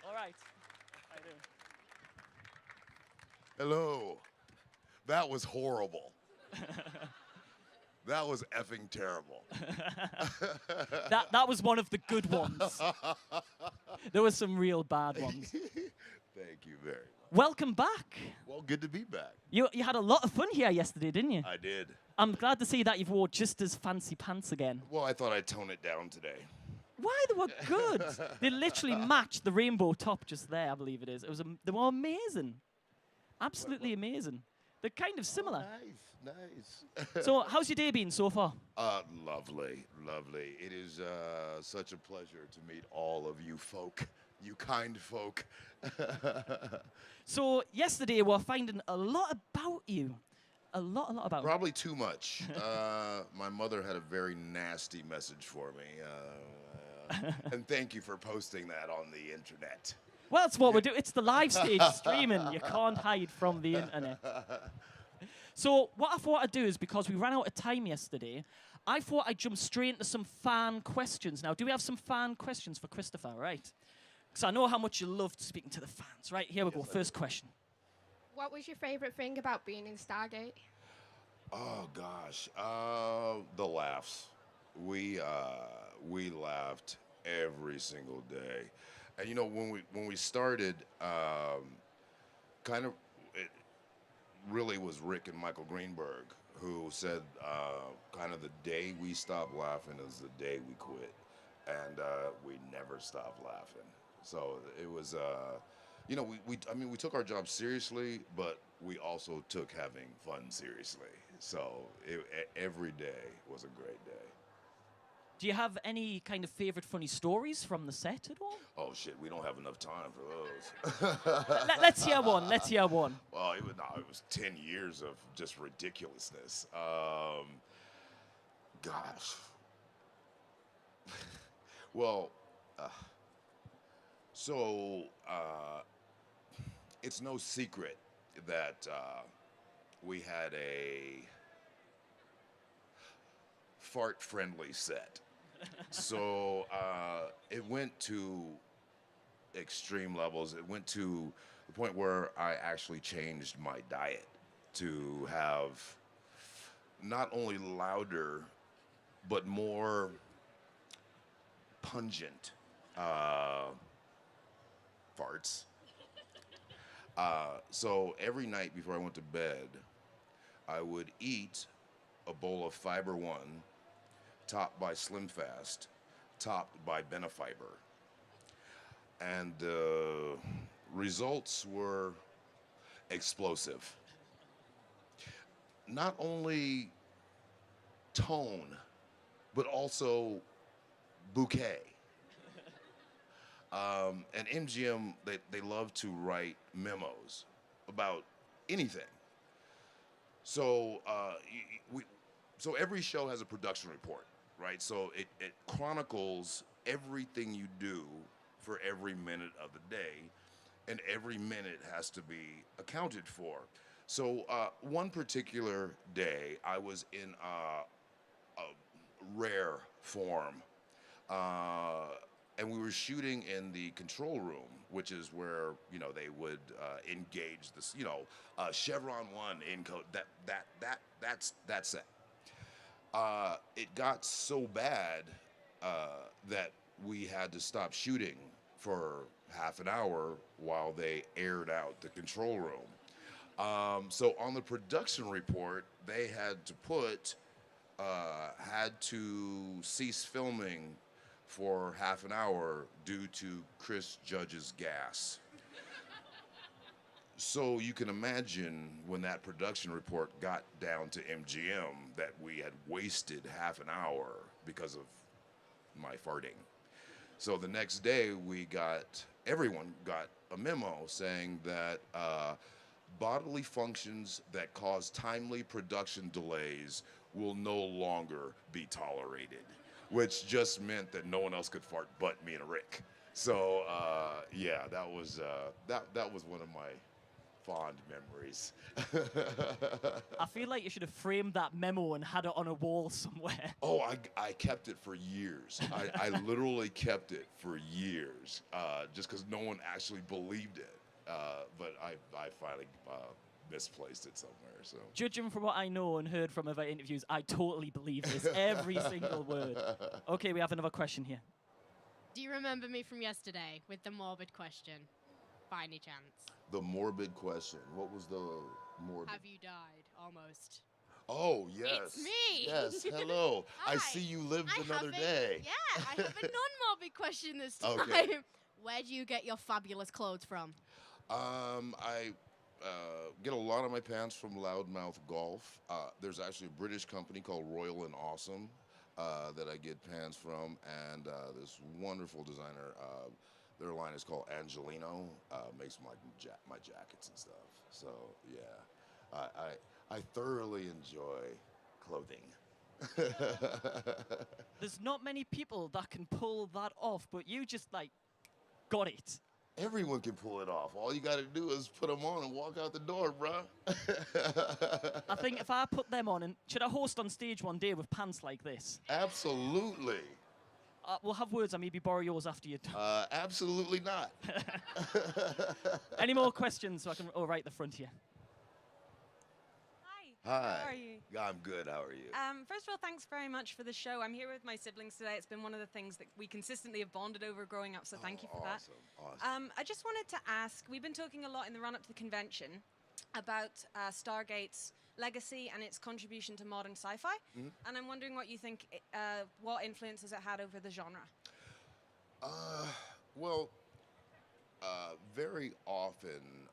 All right. How you doing? Hello. That was horrible. That was effing terrible. That was one of the good ones. There were some real bad ones. Thank you very much. Welcome back. Well, good to be back. You had a lot of fun here yesterday, didn't you? I did. I'm glad to see that you've wore just as fancy pants again. Well, I thought I'd tone it down today. Why, they were good. They literally matched the rainbow top just there, I believe it is. They were amazing. Absolutely amazing. They're kind of similar. Nice. So, how's your day been so far? Lovely. It is such a pleasure to meet all of you folk, you kind folk. So, yesterday we were finding a lot about you. A lot about you. Probably too much. My mother had a very nasty message for me. And thank you for posting that on the internet. Well, that's what we're doing. It's the live stage streaming. You can't hide from the internet. So what I thought I'd do is, because we ran out of time yesterday, I thought I'd jump straight into some fan questions. Now, do we have some fan questions for Christopher, right? Because I know how much you love speaking to the fans. Right, here we go. First question. What was your favorite thing about being in Stargate? Oh gosh, the laughs. We laughed every single day, and you know when we started, kind of it really was Rick and Michael Greenberg who said kind of the day we stopped laughing is the day we quit, and we never stopped laughing. So it was. You know, we took our job seriously, but we also took having fun seriously. So every day was a great day. Do you have any kind of favorite funny stories from the set at all? Oh shit, we don't have enough time for those. Let's hear one. Let's hear one. Well, it was 10 years of just ridiculousness. Gosh. Well, so it's no secret that we had a fart-friendly set. So it went to extreme levels. It went to the point where I actually changed my diet to have not only louder, but more pungent farts. So every night before I went to bed, I would eat a bowl of Fiber One, topped by Slim Fast, topped by Benefiber. And results were explosive. Not only tone, but also bouquet. And MGM, they love to write memos about anything. So so every show has a production report, right? So it chronicles everything you do for every minute of the day, and every minute has to be accounted for. So one particular day, I was in a rare form. And we were shooting in the control room, which is where, you know, they would engage this, you know, Chevron 1 encode. That's it. It got so bad that we had to stop shooting for half an hour while they aired out the control room. So on the production report, they had to cease filming for half an hour due to Chris Judge's gas. So you can imagine when that production report got down to MGM that we had wasted half an hour because of my farting. So the next day everyone got a memo saying that bodily functions that cause timely production delays will no longer be tolerated, which just meant that no one else could fart but me and Rick. So yeah, that was one of my fond memories. I feel like you should have framed that memo and had it on a wall somewhere. Oh, I kept it for years. I literally kept it for years, just because no one actually believed it. But I finally misplaced it somewhere. So Judging from what I know and heard from other interviews, I totally believe this, every single word. Okay, we have another question here. Do you remember me from yesterday with the morbid question, by any chance? the morbid question. What was the morbid? Have you died? Almost. Oh, yes. It's me. Yes, hello. I Hi. see you lived I another have a- day. Yeah, I have a non-morbid question this time. Okay. Where do you get your fabulous clothes from? I get a lot of my pants from Loudmouth Golf. There's actually a British company called Royal and Awesome that I get pants from, and this wonderful designer. Their line is called Angelino. Makes my jackets and stuff. So yeah, I thoroughly enjoy clothing. There's not many people that can pull that off, but you just, like, got it. Everyone can pull it off. All you got to do is put them on and walk out the door, bruh. I think if I put them on, and should I host on stage one day with pants like this? Absolutely. We'll have words. I maybe borrow yours after you're done. Absolutely not. Any more questions so I can... Oh, right, the front here. Hi. Hi. How are you? I'm good. How are you? First of all, thanks very much for the show. I'm here with my siblings today. It's been one of the things that we consistently have bonded over growing up, so thank you for that. Awesome. I just wanted to ask, we've been talking a lot in the run-up to the convention about Stargate's legacy and its contribution to modern sci-fi, and I'm wondering what you think, what influences it had over the genre. Well, very often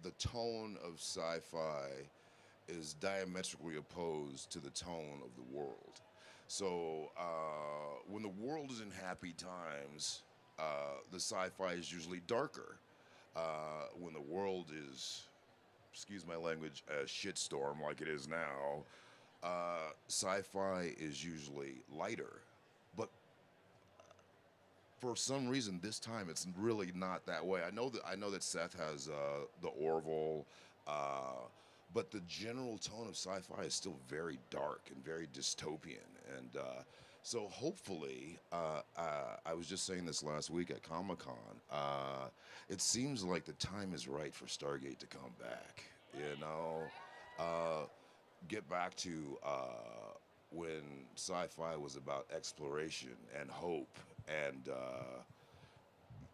the tone of sci-fi is diametrically opposed to the tone of the world. So when the world is in happy times, the sci-fi is usually darker. When the world is, excuse my language, a shitstorm like it is now, sci-fi is usually lighter. But for some reason, this time it's really not that way. I know that Seth has the Orville, but the general tone of sci-fi is still very dark and very dystopian. And so hopefully, I was just saying this last week at Comic-Con, it seems like the time is right for Stargate to come back, you know? Get back to when sci-fi was about exploration and hope and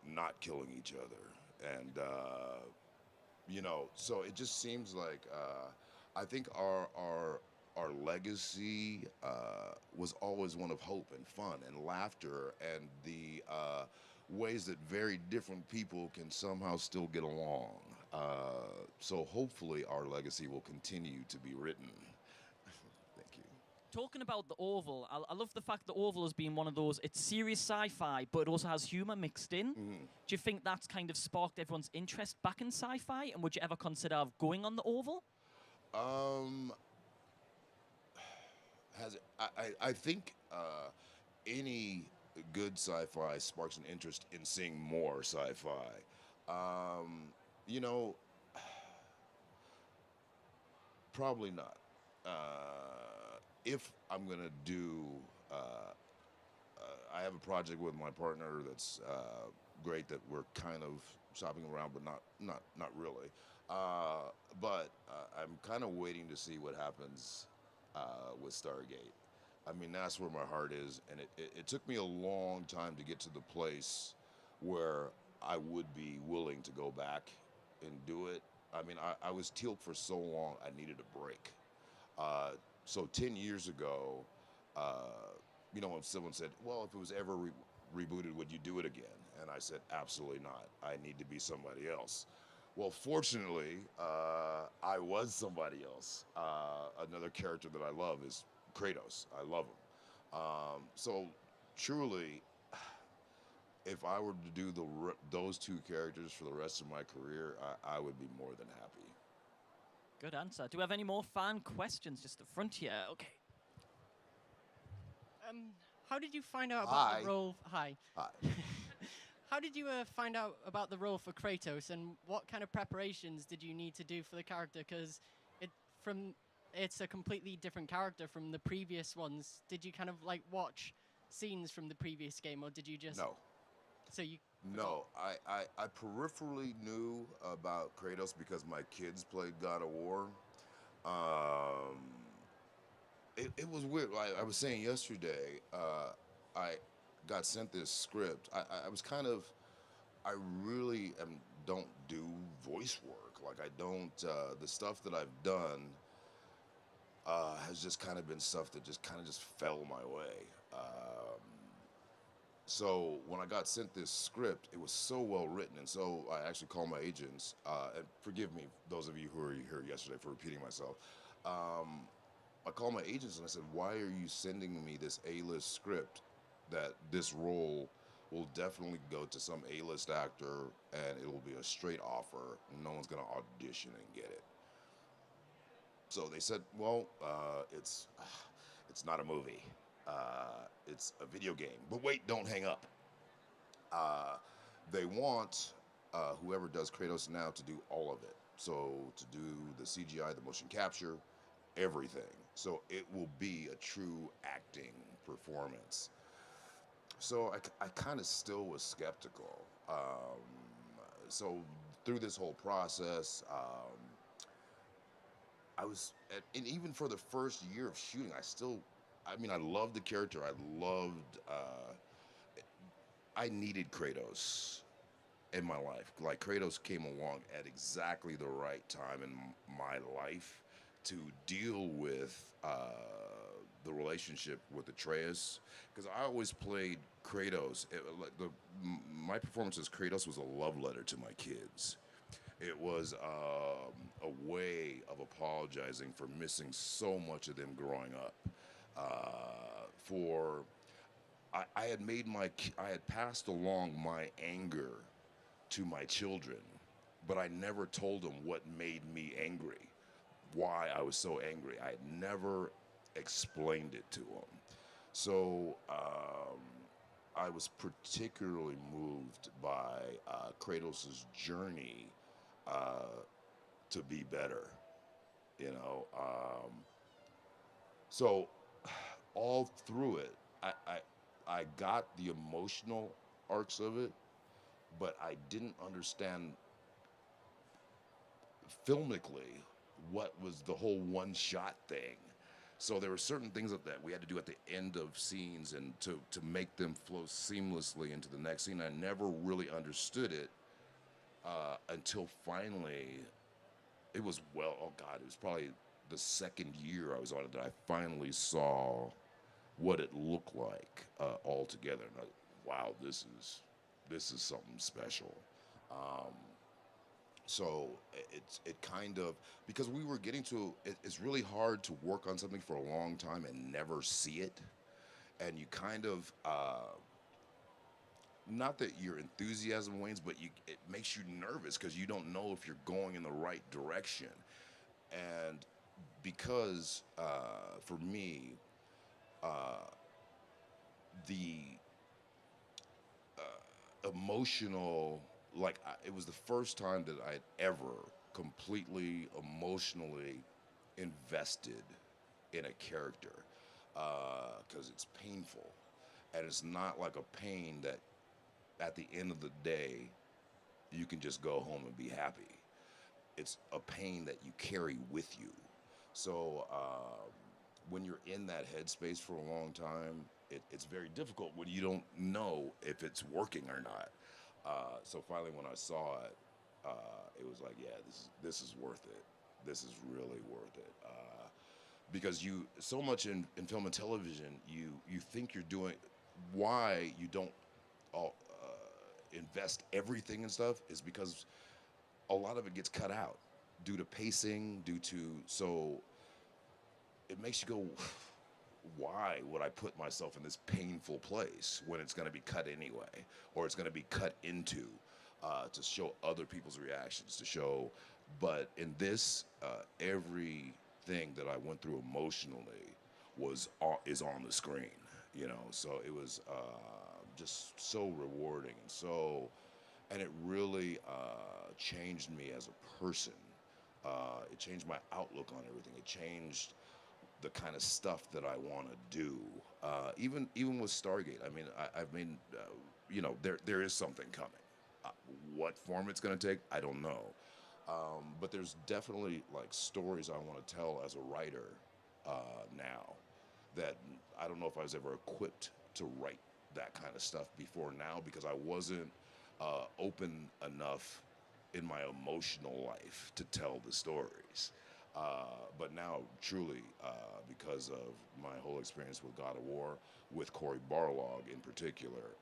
not killing each other. And, you know, so it just seems like I think our legacy was always one of hope and fun and laughter and the ways that very different people can somehow still get along. So hopefully our legacy will continue to be written. Thank you. Talking about the Orville, I love the fact that Orville has been one of those, it's serious sci-fi, but it also has humor mixed in. Do you think that's kind of sparked everyone's interest back in sci-fi? And would you ever consider going on the Orville? I think any good sci-fi sparks an interest in seeing more sci-fi. You know, probably not. If I'm gonna do, I have a project with my partner that's great that we're kind of shopping around, but not really. But I'm kind of waiting to see what happens with Stargate. I mean, that's where my heart is, and it took me a long time to get to the place where I would be willing to go back and do it. I mean, I was teal'd for so long, I needed a break. So 10 years ago, you know, when someone said, well, if it was ever rebooted, would you do it again? And I said, absolutely not. I need to be somebody else. Well, fortunately, I was somebody else. Another character that I love is Kratos. I love him. So truly, if I were to do those two characters for the rest of my career, I would be more than happy. Good answer. Do we have any more fan questions? Just the front here. Okay. How did you find out about Hi. the role? Hi. Hi. how did you find out about the role for Kratos, and what kind of preparations did you need to do for the character? Because it's a completely different character from the previous ones. Did you kind of like watch scenes from the previous game, or did you just No. So you No, I peripherally knew about Kratos because my kids played God of War. Um, it was weird. Like I was saying yesterday, I got sent this script. I was kind of, I really don't do voice work. Like I don't, the stuff that I've done has just kind of been stuff that just kind of just fell my way. So when I got sent this script, it was so well written, and so I actually called my agents. And forgive me, those of you who were here yesterday, for repeating myself. I called my agents and I said, "Why are you sending me this A-list script? That this role will definitely go to some A-list actor, and it will be a straight offer. No one's gonna audition and get it." So they said, "Well, it's not a movie. It's a video game. But wait, don't hang up. They want whoever does Kratos now to do all of it. So to do the CGI, the motion capture, everything. So it will be a true acting performance." So I kind of still was skeptical. So through this whole process, and even for the first year of shooting, I mean, I loved the character. I needed Kratos in my life. Like, Kratos came along at exactly the right time in my life to deal with the relationship with Atreus. Because I always played Kratos. My performance as Kratos was a love letter to my kids. It was a way of apologizing for missing so much of them growing up. I had passed along my anger to my children, but I never told them what made me angry, why I was so angry. I had never explained it to them. So I was particularly moved by Kratos' journey to be better, you know. So all through it, I got the emotional arcs of it, but I didn't understand filmically what was the whole one-shot thing. So there were certain things that we had to do at the end of scenes and to make them flow seamlessly into the next scene. I never really understood it until finally, it was probably the second year I was on it that I finally saw what it looked like all together. And wow, this is something special. So it kind of, because we were getting to, it's really hard to work on something for a long time and never see it. And you kind of, not that your enthusiasm wanes, but it makes you nervous because you don't know if you're going in the right direction. And because for me, the emotional, it was the first time that I'd ever completely emotionally invested in a character, because it's painful, and it's not like a pain that at the end of the day you can just go home and be happy. It's a pain that you carry with you. So when you're in that headspace for a long time, it's very difficult when you don't know if it's working or not. So finally, when I saw it, it was like, yeah, this is worth it. This is really worth it. Because so much in film and television, you think you're doing, why you don't invest everything and stuff is because a lot of it gets cut out due to pacing, so it makes you go, why would I put myself in this painful place when it's going to be cut anyway, or it's going to be cut into to show other people's reactions, but in this, everything that I went through emotionally is on the screen, you know. So it was just so rewarding and it really changed me as a person. It changed my outlook on everything. It changed the kind of stuff that I want to do. Even with Stargate, I mean, there is something coming. What form it's going to take, I don't know. But there's definitely like stories I want to tell as a writer now that I don't know if I was ever equipped to write that kind of stuff before now because I wasn't open enough in my emotional life to tell the stories. But now, truly, because of my whole experience with God of War, with Cory Barlog in particular,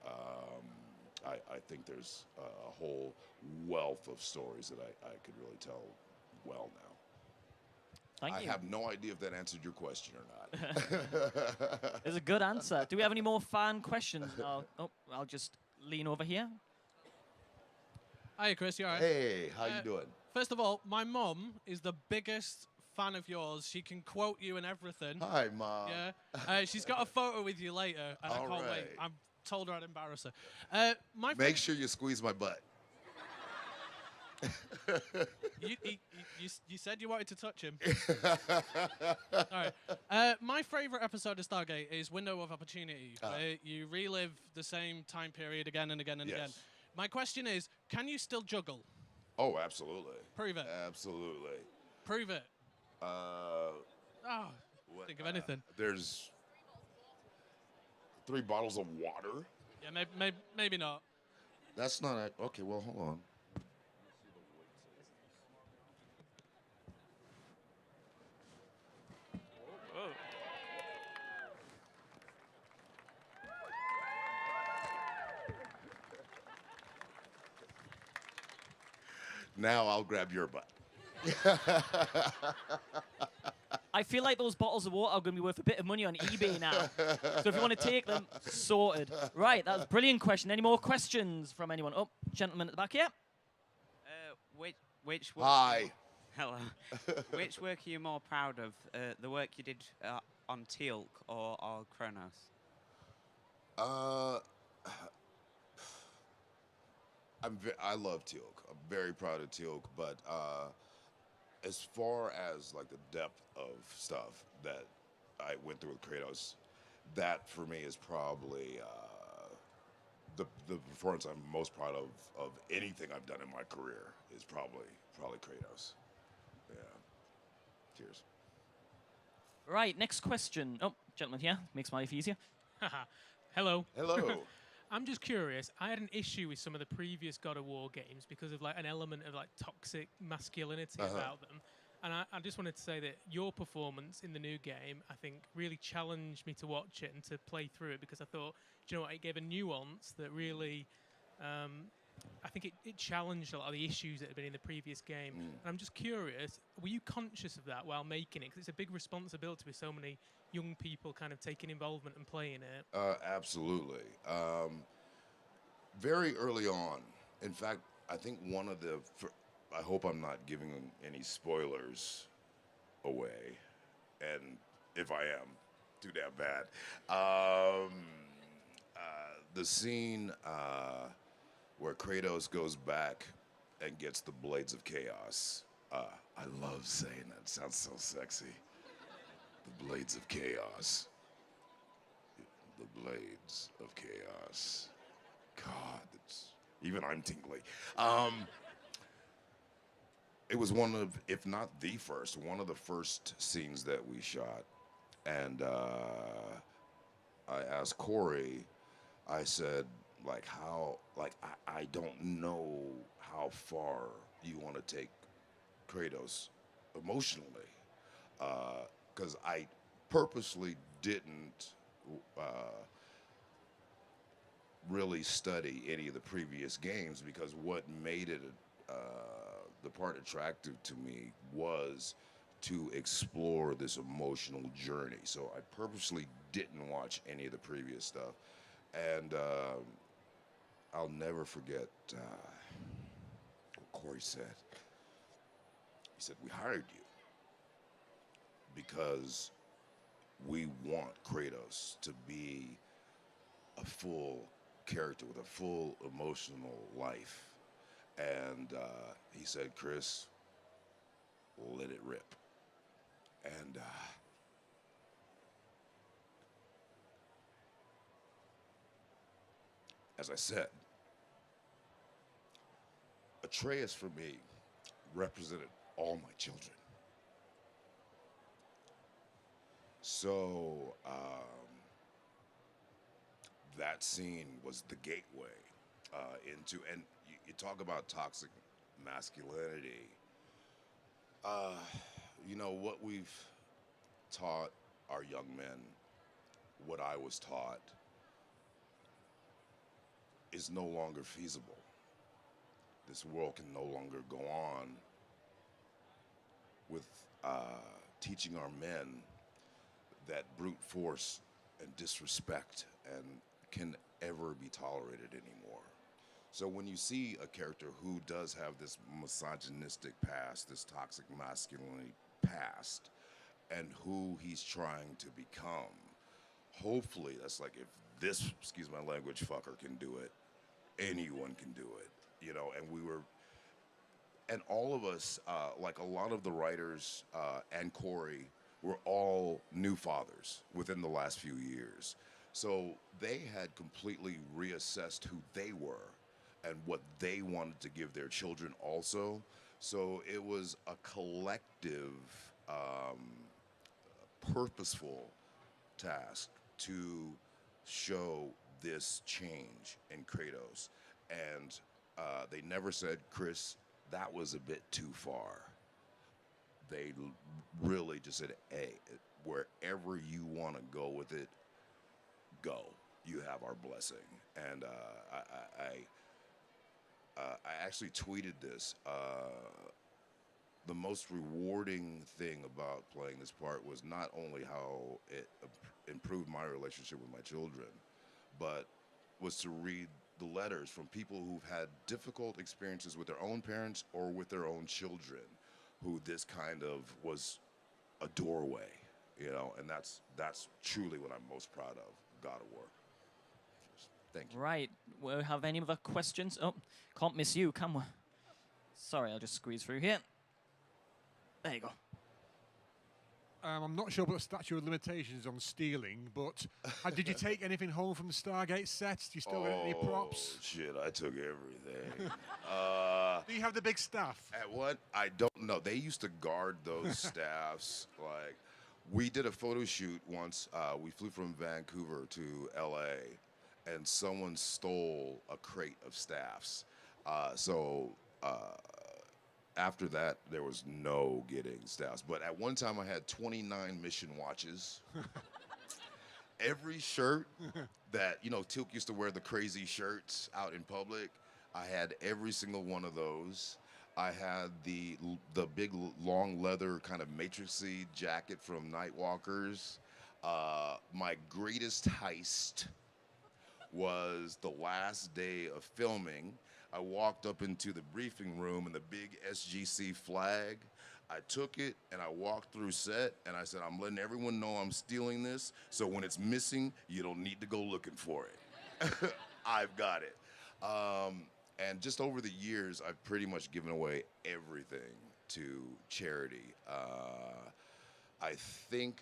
I think there's a whole wealth of stories that I could really tell well now. Thank you. I have no idea if that answered your question or not. It's a good answer. Do we have any more fan questions? I'll just lean over here. Hiya, Chris. You all right? Hey, how you doing? First of all, my mum is the biggest fan of yours. She can quote you and everything. Hi, Mom. Yeah. She's got a photo with you later, and I can't wait. right. I'm told her I'd embarrass her. Make sure you squeeze my butt. You said you wanted to touch him. All right. My favorite episode of Stargate is Window of Opportunity, where you relive the same time period again and again and again. My question is, can you still juggle? Oh, absolutely. Prove it. Absolutely. Prove it. What, Think of anything. There's 3 bottles of water. Yeah, maybe not. That's not it. Okay, well, hold on. Now I'll grab your butt. I feel like those bottles of water are going to be worth a bit of money on eBay now. So if you want to take them, sorted. Right, that's a brilliant question. Any more questions from anyone? Oh, gentleman at the back here. Which work Hi. Hello. Which work are you more proud of? The work you did on Teal'c or Kronos? I love Teal'c. I'm very proud of Teal'c, but as far as like the depth of stuff that I went through with Kratos, that for me is probably the performance I'm most proud of anything I've done in my career is probably Kratos. Yeah. Cheers. Right, next question. Oh, gentleman here. Makes my life easier. Hello. Hello. I'm just curious. I had an issue with some of the previous God of War games because of like an element of like toxic masculinity about them. And I just wanted to say that your performance in the new game, I think, really challenged me to watch it and to play through it because I thought, do you know what, it gave a nuance that really, I think it challenged a lot of the issues that had been in the previous game. And I'm just curious, were you conscious of that while making it? Because it's a big responsibility with so many young people kind of taking involvement and playing it. Absolutely. Very early on, in fact, I think one of the, I hope I'm not giving any spoilers away, and if I am, too damn bad. The scene where Kratos goes back and gets the Blades of Chaos. I love saying that. It sounds so sexy. The Blades of Chaos. The Blades of Chaos. God, even I'm tingly. It was one of, if not the first, one of the first scenes that we shot. And I asked Cory, I said, like, how, like, I don't know how far you want to take Kratos emotionally. Because I purposely didn't really study any of the previous games because what made it the part attractive to me was to explore this emotional journey. So I purposely didn't watch any of the previous stuff. And I'll never forget what Cory said. He said, we hired you because we want Kratos to be a full character with a full emotional life. And he said, Chris, let it rip. And as I said, Atreus for me represented all my children. So that scene was the gateway into, and you talk about toxic masculinity. You know, what we've taught our young men, what I was taught, is no longer feasible. This world can no longer go on with teaching our men that brute force and disrespect and can ever be tolerated anymore. So when you see a character who does have this misogynistic past, this toxic masculinity past, and who he's trying to become, hopefully that's like, if this, excuse my language, fucker can do it, anyone can do it, you know. And all of us, like a lot of the writers and Corey, were all new fathers within the last few years. So they had completely reassessed who they were and what they wanted to give their children also. So it was a collective, purposeful task to show this change in Kratos. And they never said, Chris, that was a bit too far. They really just said, hey, wherever you want to go with it, go. You have our blessing. And I actually tweeted this. The most rewarding thing about playing this part was not only how it improved my relationship with my children, but was to read the letters from people who've had difficult experiences with their own parents or with their own children, who this kind of was a doorway, you know, and that's truly what I'm most proud of, God of War. Thank you. Right. We'll have any other questions? Oh, can't miss you, can we? Sorry, I'll just squeeze through here. There you go. I'm not sure about the statute of limitations on stealing, but did you take anything home from the Stargate sets? Do you still get any props? Shit, I took everything. Do you have the big staff? At what? I don't know. They used to guard those staffs. Like, we did a photo shoot once. We flew from Vancouver to LA, and someone stole a crate of staffs. After that, there was no getting staffs. But at one time, I had 29 mission watches. Every shirt that, you know, Tilk used to wear, the crazy shirts out in public, I had every single one of those. I had the big, long leather kind of matrixy jacket from Nightwalkers. My greatest heist was the last day of filming. I walked up into the briefing room and the big SGC flag. I took it and I walked through set and I said, I'm letting everyone know I'm stealing this, so when it's missing, you don't need to go looking for it. I've got it. And just over the years, I've pretty much given away everything to charity. I think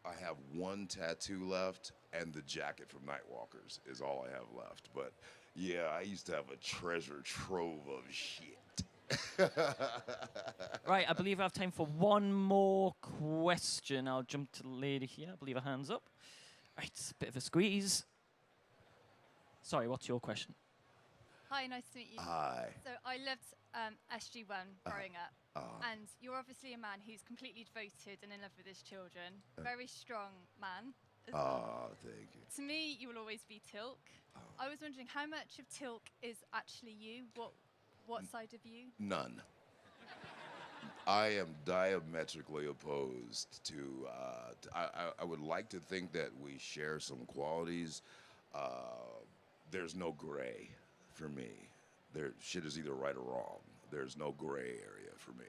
I have one tattoo left, and the jacket from Nightwalkers is all I have left. But yeah, I used to have a treasure trove of shit. Right, I believe I have time for one more question. I'll jump to the lady here. I believe her hand's up. Right, bit of a squeeze. Sorry, what's your question? Hi, nice to meet you. Hi. So I loved SG-1 growing up, and you're obviously a man who's completely devoted and in love with his children. Very strong man. Thank you. To me, you will always be Tilk. I was wondering how much of Tilk is actually you? What side of you? None. I am diametrically opposed to. I would like to think that we share some qualities. There's no gray for me. Shit is either right or wrong. There's no gray area for me.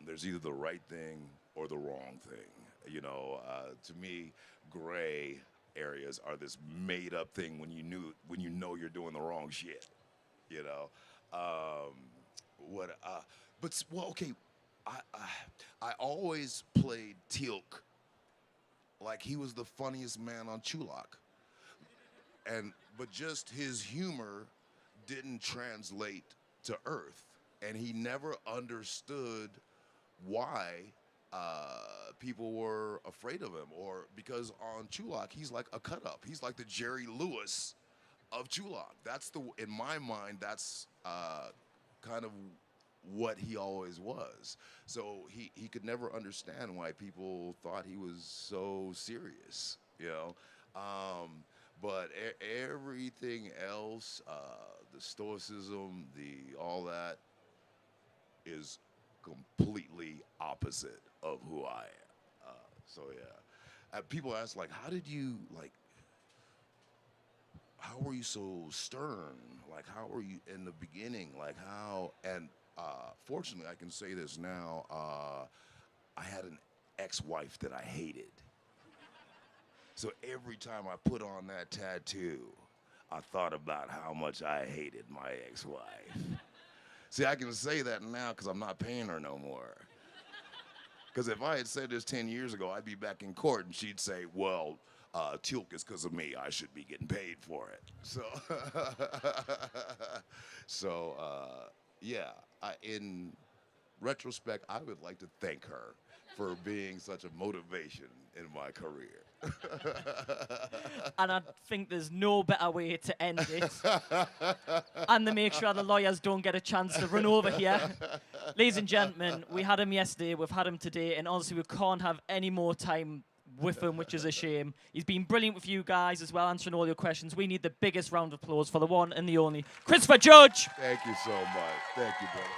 There's either the right thing or the wrong thing. You know, to me, gray areas are this made up thing when you know you're doing the wrong shit. You know, okay. I always played Teal'c like he was the funniest man on Chulak, but just his humor didn't translate to Earth, and he never understood why people were afraid of him, or because on Chulak he's like a cut up. He's like the Jerry Lewis of Chulak. In my mind, that's kind of what he always was. So he could never understand why people thought he was so serious, you know. But everything else, the stoicism, all that, is completely opposite of who I am. So yeah, people ask like, how were you so stern? Like, how were you in the beginning? Like how? And fortunately, I can say this now. I had an ex-wife that I hated. So every time I put on that tattoo, I thought about how much I hated my ex-wife. See, I can say that now because I'm not paying her no more. Because if I had said this 10 years ago, I'd be back in court and she'd say, well, Teal'c is because of me. I should be getting paid for it. So, yeah, in retrospect, I would like to thank her for being such a motivation in my career. And I think there's no better way to end it and to make sure the lawyers don't get a chance to run over here. Ladies and gentlemen, we had him yesterday, we've had him today, and honestly, we can't have any more time with him, which is a shame. He's been brilliant with you guys as well, answering all your questions. We need the biggest round of applause for the one and the only Christopher Judge. Thank you so much. Thank you, brother.